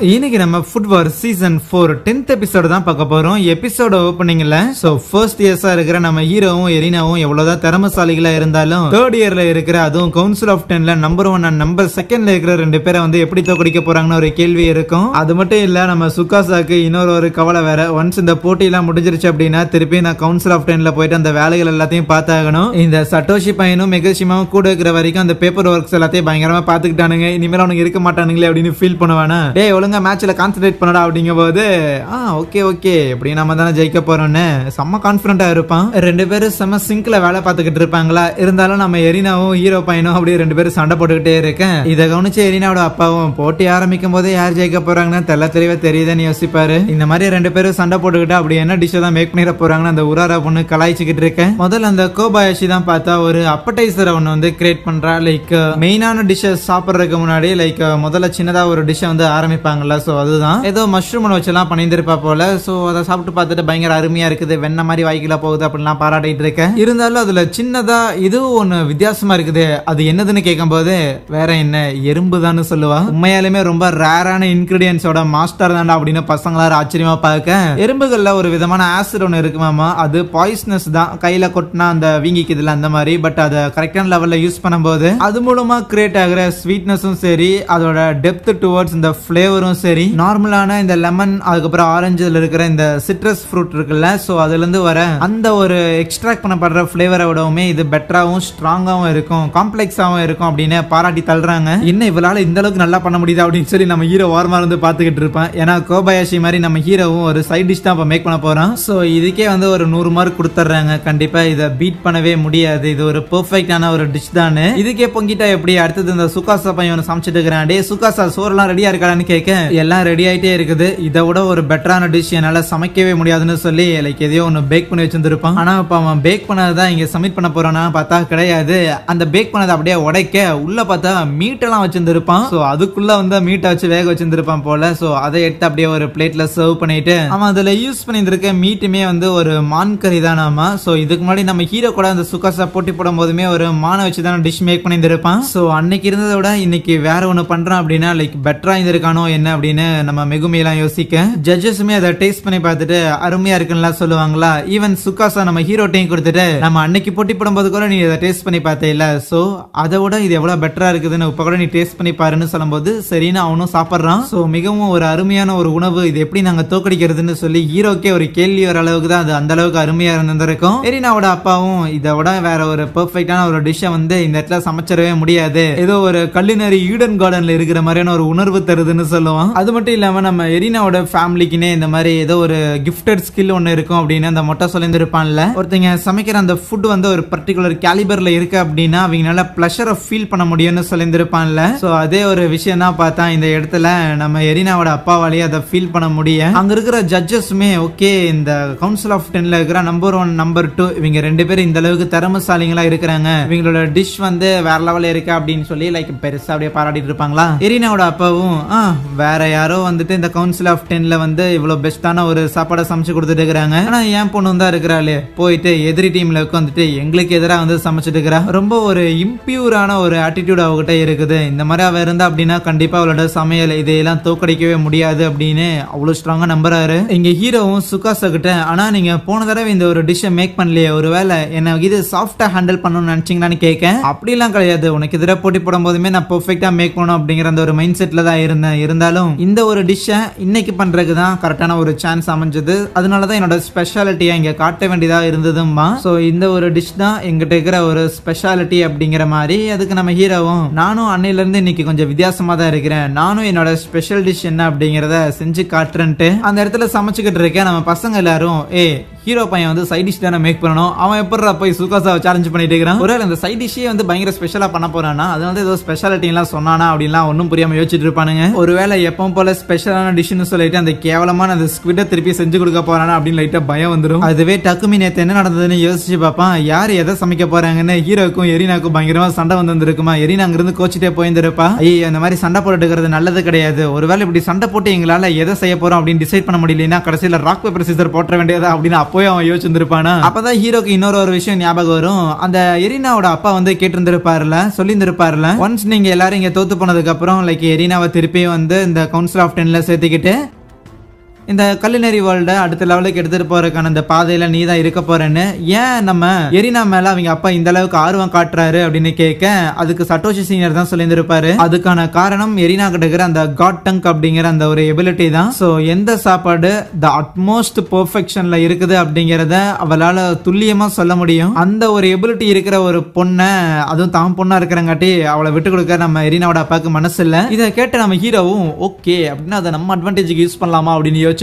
இன்னைக்கு நம்ம ஃபுட் வார் season 4 10th episode தான் பார்க்க போறோம். எபிசோட ஓப்பனிங்ல சோ ஃபர்ஸ்ட் இயர்ஸா இருக்கிற நம்ம ஹீரோவும் எரினாவும் எவ்வளவுதான் திறமசாலிகளா இருந்தாலும் தேர்ட் இயர்ல இருக்கிற அதுவும் கவுன்சில் ஆஃப் 10ல நம்பர் 1 அண்ட் நம்பர் 2ல இருக்கிற ரெண்டு பேரை வந்து எப்படி தோக்கடிக்க போறாங்கன்னு ஒரு கேள்வி இருக்கும். அது மட்டும் இல்ல நம்ம சுகாசாக்கு இன்னொரு ஒரு கவலை வேற. ஒன்ஸ் இந்த போட்டி எல்லாம் முடிஞ்சிருச்சு அப்படின்னா திருப்பி நான் கவுன்சில் ஆஃப் 10ல போயிட்டு அந்த வேலைகள் எல்லாத்தையும் பார்த்தாகணும். இந்த சட்டோஷி பையனும் மெகஷிமாவும் கூட இருக்கிற வரைக்கும் அந்த பேப்பர் ஒர்க்ஸ் எல்லாத்தையும் பயங்கரமா பாத்துக்கிட்டானுங்க. இனிமேல் அவனுக்கு இருக்க மாட்டானுங்களே அப்படின்னு ஃபீல் பண்ணுவானா. டே ஒழுங்கா மேட்ச்ல கான்சென்ட்ரேட் பண்ணடா அப்படிங்கும் போது ஓகே ஓகே எப்படி நம்ம தானே ஜெயிக்க போறோம்னு செம்ம கான்பிடண்டா இருப்பான். ரெண்டு பேரும் செம்ம சிங்க்ல வேலை பார்த்துக்கிட்டு இருப்பாங்களா. இருந்தாலும் நம்ம எரினாவும் ஹீரோ பையனும் அப்படியே ரெண்டு பேரும் சண்டை போட்டுக்கிட்டே இருக்கேன். இதை கவனிச்சு எரினாவோட அப்பாவும் போட்டி ஆரம்பிக்கும் போதே யார் ஜெயிக்க போறாங்கன்னு தெளிவா தெரியுதுன்னு யோசிப்பாரு. இந்த மாதிரி ரெண்டு பேரும் சண்டை போட்டுக்கிட்டு அப்படி என்ன டிஷ் தான் மேக் பண்ணிட போறாங்கன்னு அந்த உராரா பொண்ணு கலாய்ச்சிக்கிட்டு இருக்கேன். முதல்ல அந்த கோபாயாஷி தான் பார்த்தா ஒரு அப்படைசர் ஒன்னு வந்து கிரியேட் பண்றா. லைக் மெயினான டிஷ்ஷஸ் சாப்பிடுறதுக்கு முன்னாடி லைக் முதல்ல சின்னதா ஒரு டிஷ் வந்து ஆரம்பிப்பாங்கல்ல. சோ அதுதான் ஏதோ மஷ்ரூம் வச்செல்லாம் பண்ணியிருப்பா போல. சோ அதை சாப்பிட்டு பார்த்துட்டு பயங்கர அருமையா இருக்குது, வெண்ண மாதிரி வாய்க்குள்ள போகுது அப்படின்லாம் பாராட்டிட்டு இருக்கேன். இருந்தாலும் அதுல சின்னதா இதுவும் ஒண்ணு வித்தியாசமா இருக்குது. அது என்னதுன்னு கேட்கும் போது வேற என்ன எறும்பு தான் சொல்லுவா. உண்மையாலுமே ரொம்ப ரேரான இன்கிரீடியன்ஸோட மாஸ்டர் தான்டா அப்படின்னு பசங்களாரும் ஆச்சரியமா பார்க்க. எறும்புகள்ல ஒரு விதமான ஆசிட் ஒன்று இருக்குமாமா. அது பாய்சனஸ் தான், கையில கொட்டினா அந்த வீங்கிக்குதுல அந்த மாதிரி. பட் அதை கரெக்டான லெவல்ல யூஸ் பண்ணும்போது அது மூலமா கிரியேட் ஆகிற ஸ்வீட்னஸும் சரி, அதோட டெப்த் டுவர்ட்ஸ் இந்த பிளேவரும் சரி, நார்மலான இந்த லெமன் அதுக்கப்புறம் ஆரஞ்சுல இருக்கிற இந்த சிட்ரஸ் ஃப்ரூட் இருக்குல்ல, சோ அதுல இருந்து வர அந்த ஒரு எக்ஸ்ட்ராக்ட் பண்ணப்படுற பிளேவரை விடவுமே இது பெட்டராகவும் ஸ்ட்ராங்காகவும் இருக்கும், காம்ப்ளெக்ஸாகவும் இருக்கும் அப்படின்னு பாராட்டி தள்ளுறாங்க. இன்னும் இவளால இந்த அளவுக்கு நல்லா பண்ண முடியுது அப்படின்னு சொல்லி நம்ம ஹீரோ வாரமா இருந்து பாத்துக்கிட்டு இருப்பான். ஏன்னா கோபாயாஷி மாதிரி நம்ம ஹீரோவும் ஒரு சைட் டிஷ் தான் மேக் பண்ண போறான். சோ இதுக்கே வந்து ஒரு 100 மார்க் கொடுத்துறாங்க. கண்டிப்பா இதை பீட் பண்ணவே முடியாது. இது ஒரு பெர்ஃபெக்டான ஒரு டிஷ் தானே. இதுக்கே பொங்கிட்டா எப்படி. அடுத்தது இந்த சுகாசா பையன் சமைச்சிட்டு இருக்கிறான். டே சுகாசா சோறுலாம் ரெடியா இருக்கான்னு கேட்க எல்லாம் ரெடி ஆயிட்டே இருக்குது. இதை விட ஒரு பெட்டரான டிஷ் என்னால சமைக்கவே முடியாதுன்னு சொல்லி லைக் எதையோ ஒன்னு பேக் பண்ணி வச்சிருந்திருப்பான். ஆனா இப்ப அவன் பேக் பண்ணதான் இங்க சப்மிட் பண்ண போறானா பார்த்தா கிடையாது. அந்த பேக் பண்ணதை அப்படியே உடைக்க உள்ள பார்த்தா மீட் எல்லாம் வச்சிருந்திருப்பான். சோ அதுக்குள்ள வந்து மீட்டை வச்சு வேக வச்சிருந்திருப்பான் போல. சோ அதை எடுத்து அப்படியே ஒரு பிளேட்ல சர்வ் பண்ணிட்டு அவன் அதுல யூஸ் பண்ணிருக்க மீட்டுமே வந்து ஒரு மான் கறி தானாமா. சோ இதுக்கு முன்னாடி நம்ம ஹீரோ கூட அந்த சுகாசா போட்டி போடும் போதுமே ஒரு மானை வச்சுதான் டிஷ் மேக் பண்ணிருப்பான். சோ அன்னைக்கு இருந்ததை விட இன்னைக்கு வேற ஒண்ணு பண்றான் அப்படின்னா லைக் பெட்டரா இருந்திருக்கானோ என்ன அப்படின்னு நம்ம மெகுமி எல்லாம் யோசிக்க, ஜட்ஜஸுமே அதை டேஸ்ட் பண்ணி பார்த்துட்டு அருமையா இருக்குன்னு சொல்லுவாங்களா. ஈவன் சுகாசா நம்ம ஹீரோ டீம் கொடுத்துட்டு நம்ம அன்னைக்கு போட்டி போடும்போது கூட நீ இதை டேஸ்ட் பண்ணி பார்த்தே இல்ல, சோ அதை விட இது எவ்வளவு பெட்டரா இருக்குதுன்னு இப்ப கூட நீ டேஸ்ட் பண்ணி பாருன்னு சொல்லும்போது சரின்னு அவனும் சாப்பிடுறான். சோ மிகவும் ஒரு அருமையான ஒரு உணவு. இது எப்படி நாங்க தோக்கடிக்கிறதுன்னு சொல்லி ஹீரோக்கே ஒரு கேள்வி வர அளவுக்கு தான் அது அந்த அளவுக்கு அருமையா இருந்திருக்கும். எரினாவோட அப்பாவும் இதை விட வேற ஒரு பெர்ஃபெக்டான ஒரு டிஷ்ஷை வந்து இந்த இடத்துல சமைச்சிடவே முடியாது, ஏதோ ஒரு கல்லினரி ஈடன் கார்டன்ல இருக்கிற மாதிரியான ஒரு உணர்வு தருதுன்னு சொல்லுவான். அது மட்டும் இல்லாம நம்ம எரினாவோட ஃபேமிலிக்குனே இந்த மாதிரி ஏதோ ஒரு கிஃப்டட் ஸ்கில் ஒன்னு இருக்கும் அப்படின்னு அந்த மொட்டை சொல்லியிருப்பான்ல. ஒருத்தங்க சமைக்கிற அந்த ஃபுட் வந்து ஒரு பர்டிகுலர் கேலிபர்ல இருக்கு அப்படின்னா அவங்களால பிளஷரை ஃபீல் பண்ண முடியும்னு சொல்லியிருப்பான்ல. சோ அதே ஒரு விஷயம் தான் பார்த்தா இந்த இடத்துல நம்ம எரினாவோட அப்பாவாலேயே அதை ஃபீல் பண்ண முடியும். அங்க இருக்கிற ஜட்ஜஸுமே ஓகே இந்த கவுன்சில் ஆஃப் 10ல இருக்கிற நம்பர் 1 நம்பர் 2 இவங்க ரெண்டு பேரும் இந்த அளவுக்கு திறமசாலிகளா இருக்கிறாங்க, இவங்களோட டிஷ் வந்து வேற லெவல்ல இருக்கு அப்படின்னு சொல்லி லைக் பெருசா அப்படியே பாராட்டிட்டு இருப்பாங்களா. எரினாவோட அப்பாவும் வேற யாரோ வந்துட்டு இந்த கவுன்சில் ஆஃப் 10ல வந்து இவ்வளவு பெஸ்டான ஒரு சாப்பாடை சமைச்சு கொடுத்துட்டு இருக்காங்க, ஆனா என் பொண்ணு தான் இருக்கிறாளே போயிட்டு எதிரி டீம்ல உட்காந்துட்டு எங்களுக்கு எதிராக வந்து சமைச்சிட்டு இருக்கிறா. ரொம்ப ஒரு இம்பியூரான ஒரு ஆட்டிடியூட் அவகிட்ட இருக்குது. இந்த மாதிரி அவ இருந்தா அப்படின்னா கண்டிப்பா அவளோட சமையல் இதையெல்லாம் தோக்கடிக்கவே முடியாது அப்படின்னு அவ்வளவு ஸ்ட்ராங்கா நம்புறாரு. இங்க ஹீரோவும் சுகாசா கிட்ட, ஆனா நீங்க போன தடவை இந்த ஒரு டிஷ்ஷை மேக் பண்ணலையே, ஒருவேளை என்ன இது சாஃப்டா ஹேண்டில் பண்ணணும்னு நினைச்சீங்களான்னு கேட்க, அப்படிலாம் கிடையாது, உனக்கு எதிராக போட்டி போடும் போதுமே நான் பெர்ஃபெக்டா மேக் பண்ணணும் அப்படிங்கிற அந்த ஒரு மைண்ட் செட்ல தான் இருந்தேன். இருந்தாலும் இந்த ஒரு டிஷ்ஷை இன்னைக்கு பண்றதுக்கு தான் கரெக்டான ஒரு சான்ஸ் அமைஞ்சது, அதனாலதான் என்னோட ஸ்பெஷாலிட்டியா இங்க காட்ட வேண்டியதா இருந்ததுமா. சோ இந்த ஒரு டிஷ் தான் எங்கிட்ட இருக்கிற ஒரு ஸ்பெஷாலிட்டி அப்படிங்கிற மாதிரி. அதுக்கு நம்ம ஹீரோவும் நானும் அன்னையில இருந்து இன்னைக்கு கொஞ்சம் வித்தியாசமா தான் இருக்கிறேன், நானும் என்னோட ஸ்பெஷல் டிஷ் என்ன அப்படிங்கறத செஞ்சு காட்டுறேன்ட்டு அந்த இடத்துல சமைச்சுக்கிட்டு இருக்கேன். நம்ம பசங்க எல்லாரும் ஹீரோ பையன் வந்து சைட் டிஷ் தானே மேக் பண்ணணும், அவன் எப்படா போய் சுகாசாவை சேலஞ்ச் பண்ணிட்டு இருக்கிறான், ஒருவேளை இந்த சைட் டிஷ்ஷே வந்து பயங்கர ஸ்பெஷலா பண்ண போறானா, அதனால ஏதோ ஸ்பெஷாலிட்டி எல்லாம் சொன்னானா அப்படின்லாம் ஒன்னும் புரியாம யோசிச்சுட்டு இருப்பானுங்க. ஒருவேளை எப்பவும் போல ஸ்பெஷலான டிஷ்னு சொல்லிட்டு அந்த கேவலமான அந்த ஸ்குவிட திருப்பி செஞ்சு கொடுக்க போறானா அப்படின்னு லைட்டா பயம் வந்துடும். அதுவே டக்குமி நேத்து என்ன நடந்ததுன்னு யோசிச்சு பார்ப்பான். யார் எதை சமைக்க போறாங்கன்னு ஹீரோக்கும் எரினாக்கும் பயங்கரமா சண்டை வந்துருக்குமா. எரினா அங்க இருந்து கோச்சிட்டே போயிருந்திருப்பா. ஐயோ அந்த மாதிரி சண்டை போட்டுக்கிறது நல்லது கிடையாது, ஒருவேளை இப்படி சண்டை போட்டு எங்களால எதை செய்ய போறோம் அப்படின்னு டிசைட் பண்ண முடியலன்னா கடைசியில ராக் பேப்பர் சிசர் போட்ட வேண்டியதா அப்படின்னு அப்போ அப்பவே அவன் யோசிச்சிருப்பானா. அப்பதான் ஹீரோக்கு இன்னொரு ஒரு விஷயம் ஞாபகம் வரும். அந்த எரினாவோட அப்பா வந்து கேட்டிருந்திருப்பாருல, சொல்லியிருந்திருப்பாருல, ஒன்ஸ் நீங்க எல்லாரும் இங்க தோத்து போனதுக்கு அப்புறம் லைக் எரினாவை திருப்பி வந்து இந்த கவுன்சில் ஆஃப் 10ல சேர்த்துக்கிட்டு இந்த கல்லினரி வேர்ல்ட அடுத்த லெவலுக்கு எடுத்துட்டு போறதுக்கான இந்த பாதையில நீ தான் இருக்க போறேன்னு ஏன் நம்ம எரினா மேல அவங்க அப்பா இந்த அளவுக்கு ஆர்வம் காட்டுறாரு அப்படின்னு கேட்க அதுக்கு சட்டோஷி சீனியர் தான் சொல்லியிருப்பாரு. அதுக்கான காரணம் எரினா கிட்ட இருக்கிற அந்த காட் டங்க் அப்படிங்கிற அந்த ஒரு எபிலிட்டி தான். சோ எந்த சாப்பாடு த அட்மோஸ்ட் பெர்ஃபெக்ஷன்ல இருக்குது அப்படிங்கறத அவளால துல்லியமா சொல்ல முடியும். அந்த ஒரு எபிலிட்டி இருக்கிற ஒரு பொண்ணை, அதுவும் தான் பொண்ணா இருக்கிறங்காட்டி அவளை விட்டு கொடுக்க நம்ம எரினாவோட அப்பாவுக்கு மனசு இல்ல. இதை கேட்ட நம்ம ஹீரோவும் ஓகே அப்படின்னா அதை நம்ம அட்வான்டேஜுக்கு யூஸ் பண்ணலாமா அப்படின்னு யோசிச்சிருப்பான்.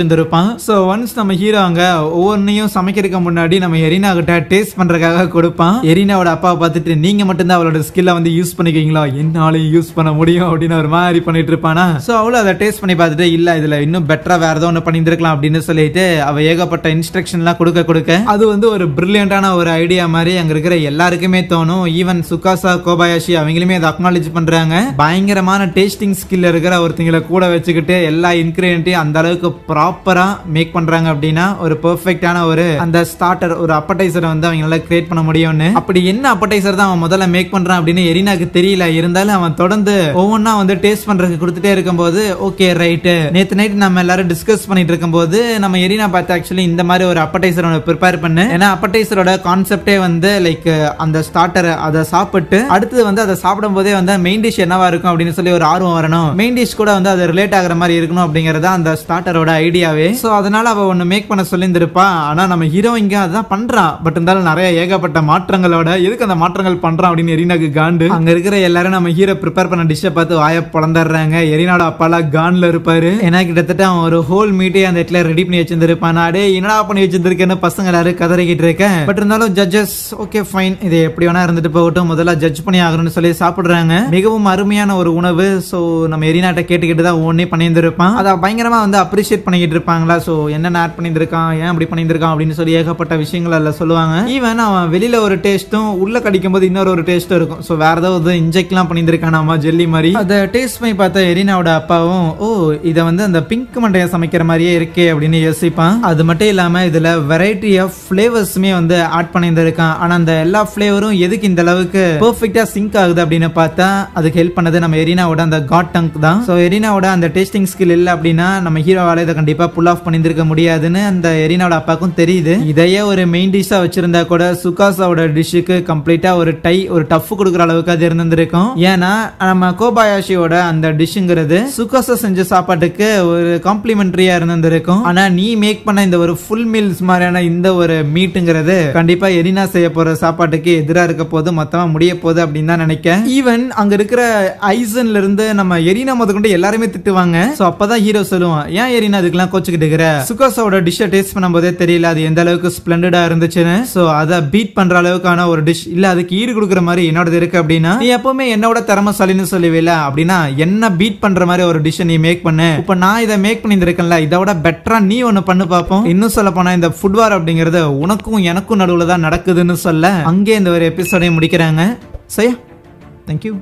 சோ ஒன்ஸ் நம்ம ஹீரோ அங்க ஒவ்வொன்னையும் சமைக்கிறதுக்கு முன்னாடி நம்ம எரினா கிட்ட டேஸ்ட் பண்றதுக்காக கொடுப்பான். எரினாவோட அப்பாவை பார்த்துட்டு நீங்க மட்டும்தான் அவளோட ஸ்கில்ல வந்து யூஸ் பண்ணிக்குவீங்களா, என்னாலையும் யூஸ் பண்ண முடியும் அப்படின்னு ஒரு மாதிரி பண்ணிட்டு இருப்பானா. சோ அவளும் அதை டேஸ்ட் பண்ணி பார்த்துட்டு இல்ல இதுல இன்னும் பெட்டரா வேற ஏதோ ஒன்று பண்ணிருக்கலாம் அப்படின்னு சொல்லிட்டு அவ ஏகப்பட்ட இன்ஸ்ட்ரக்ஷன் எல்லாம் கொடுக்க அது வந்து ஒரு பிரில்லியண்டான ஒரு ஐடியா மாதிரி அங்க இருக்கிற எல்லாருக்குமே தோணும். ஈவன் சுகாசா கோபாயாஷி அவங்களுமே அதை அக்னாலேஜ் பண்றாங்க. பயங்கரமான டேஸ்டிங் ஸ்கில் இருக்கிற ஒருத்தங்களை கூட வச்சுக்கிட்டு எல்லா இன்கிரியன்ட்டையும் அந்த அளவுக்கு ப்ராப்பரா மேக் பண்றாங்க அப்படின்னா ஒரு பெர்ஃபெக்ட்டான ஒரு அந்த ஸ்டார்டர் ஒரு அப்படைசர் வந்து அவங்களால கிரியேட் பண்ண முடியும்னு. அப்படி என்ன அப்படைசர் தான் அவன் முதல்ல மேக் பண்றான் அப்படின்னு எரினாக்கு தெரியல. இருந்தாலும் அவன் தொடர்ந்து ஒவ்வொன்னா வந்து டேஸ்ட் பண்றதுக்கு கொடுத்துட்டே இருக்கும்போது ஓகே ரைட் நேத்து நைட் நம்ம எல்லாரும் டிஸ்கஸ் பண்ணிட்டு இருக்கும்போது நம்ம எரினா பார்த்து ஆக்சுவலி இந்த மாதிரி ஒரு அப்படைசர் ப்ரிப்பேர் பண்ணு. ஏன்னா அப்படைசரோட கான்செப்டே வந்து லைக் அந்த ஸ்டார்டர் அதை சாப்பிட்டு அடுத்தது வந்து அதை சாப்பிடும் போதே வந்து மெயின் டிஷ் என்னவா இருக்கும் அப்படின்னு சொல்லி ஒரு ஆர்வம் வரணும். மெயின் டிஷ் கூட வந்து அது ரிலேட் ஆகிற மாதிரி இருக்கணும் அப்படிங்கறத அந்த ஸ்டார்டரோட ஐடியாவே. சோ அதனால அவ ஒன்னு மேக் பண்ண சொல்லியிருந்திருப்பா. ஆனா நம்ம ஹீரோ இங்க அதான் பண்றான். பட் இருந்தாலும் நிறைய ஏகப்பட்ட மாற்றங்களோட எதுக்கு அந்த மாற்றங்கள் பண்றான் அப்படின்னு எரினாக்கு காண்டு. அங்க இருக்கிற எல்லாரும் நம்ம ஹீரோ ப்ரிப்பேர் பண்ண டிஷ்ஷை பார்த்து வாய பொளந்துடுறாங்க. எரினாவோட அப்பாலா கான்ல இருப்பாரு. ஏன்னா கிட்டத்தட்ட அவன் ஒரு ஹோல் மீட்டே அந்த இடத்துல ரெடி பண்ணி வச்சிருந்திருப்பான். அடே என்னடா பண்ணி வச்சிருந்திருக்கேன்னு பசங்க எல்லாரும் கதறிக்கிட்டு இருக்கேன். பட் இருந்தாலும் ஜட்ஜஸ் ஓகே ஃபைன் இது எப்படி வேணா இருந்துட்டு போகட்டும், முதல்ல ஜட்ஜ் பண்ணி ஆகணும்னு சொல்லி சாப்பிடுறாங்க. மிகவும் அருமையான ஒரு உணவு. சோ நம்ம எரினாட்ட கேட்டுக்கிட்டு தான் ஒன்னே பண்ணியிருந்திருப்பான். அதை பயங்கரமா வந்து அப்ரிஷியேட் பண்ணிக்கிட்டு இருப்பாங்களா. சோ என்ன ஆட் பண்ணியிருக்கான், ஏன் அப்படி பண்ணியிருக்கான் அப்படின்னு சொல்லி ஏகப்பட்ட விஷயங்கள் எல்லாம் சொல்லுவாங்க. ஈவன் அவன் வெளியில ஒரு டேஸ்ட்டும் உள்ள கடிக்கும் போது இன்னொரு ஒரு டேஸ்ட்டும் இருக்கும். சோ வேற ஏதாவது இன்ஜெக்ட்லாம் பண்ணியிருக்கானாமா ஜெல்லி மாதிரி. அதை டேஸ்ட் பண்ணி பார்த்த எரினாவோட அப்பாவும் ஓ இதை வந்து அந்த பிங்க் மண்டையை சமைக்கிற மாதிரியே இருக்கே அப்படின்னு யோசிப்பான். அது மட்டும் இல்லாம இதுல வெரைட்டி ஆஃப் ஃபிளேவர்ஸுமே வந்து ஆட் பண்ணியிருந்திருக்கான். ஆனா அந்த எல்லா ஃபிளேவரும் எதுக்கு இந்த அளவுக்கு பெர்ஃபெக்ட்டா சிங்க் ஆகுது அப்படின்னு பார்த்தா அதுக்கு ஹெல்ப் பண்ணது நம்ம எரினாவோட அந்த காட் டங்க் தான். சோ எரினாவோட அந்த டேஸ்டிங் ஸ்கில் இல்ல அப்படின்னா நம்ம ஹீரோவால இதை கண்டிப்பா புல் ஆஃப் பண்ணியிருக்க முடியாதுன்னு அந்த எரினாவோட அப்பாவுக்கும் தெரியுது. இதையே ஒரு மெயின் டிஷ்ஷா வச்சிருந்தா கூட சுகாசாவோட டிஷ்ஷுக்கு கம்ப்ளீட்டா ஒரு டஃப் கொடுக்குற அளவுக்கு அது இருந்திருக்கும். ஏன்னா நம்ம கோபாயாஷியோட அந்த டிஷ்ங்கிறது சுகாசா செஞ்ச சாப்பாட்டுக்கு ஒரு காம்ப்ளிமெண்டரியா இருந்திருக்கும். ஆனா நீ மேக் பண்ண இந்த ஒரு ஃபுல் மீல்ஸ் மாதிரியான இந்த ஒரு மீட்டுங்கிறது கண்டிப்பா எரினா செய்ய போற சாப்பாட்டுக்கு எதிராக இருக்க போது மொத்தமா முடிய போகுது அப்படின்னு தான் நினைக்கிறேன். ஈவன் அங்க இருக்கிற ஐசன்ல இருந்து நம்ம எரினா முதற்கொண்டு எல்லாருமே திட்டுவாங்க. சோ அப்பதான் ஹீரோ சொல்லுவான் ஏன் எரினா அதுக்கெல்லாம் கோச்சுக்கிட்டு இருக்கிற, சுகாசாவோட டிஷ்ஷை டேஸ்ட் பண்ணும்போதே தெரியல அது எந்த அளவுக்கு ஸ்பிளண்டடா இருந்துச்சுன்னு. சோ அதை பீட் பண்ற அளவுக்கான ஒரு டிஷ் இல்ல அதுக்கு ஈடு கொடுக்குற மாதிரி என்னோட இருக்கு அப்படின்னா நீ எப்பவுமே என்னோட திறமைசாலின்னு சொல்லுவேல அப்படின்னா என்ன பீட் பண்ற மாதிரி ஒரு டிஷ் நீ மேக் பண்ணு. இப்ப நான் இதை மேக் பண்ணிருக்கேன்ல இதோட பெட்டரா நீ ஒன்னு பண்ணு பாப்போம். இன்னும் சொல்ல போனா இந்த ஃபுட் வார் அப்படிங்கறது உனக்கும் எனக்கும் நடுவுல தான் நடக்குதுன்னு சொல்ல அங்கே இந்த ஒரு எபிசோடை முடிக்கிறாங்க. சரியா, தேங்க்யூ.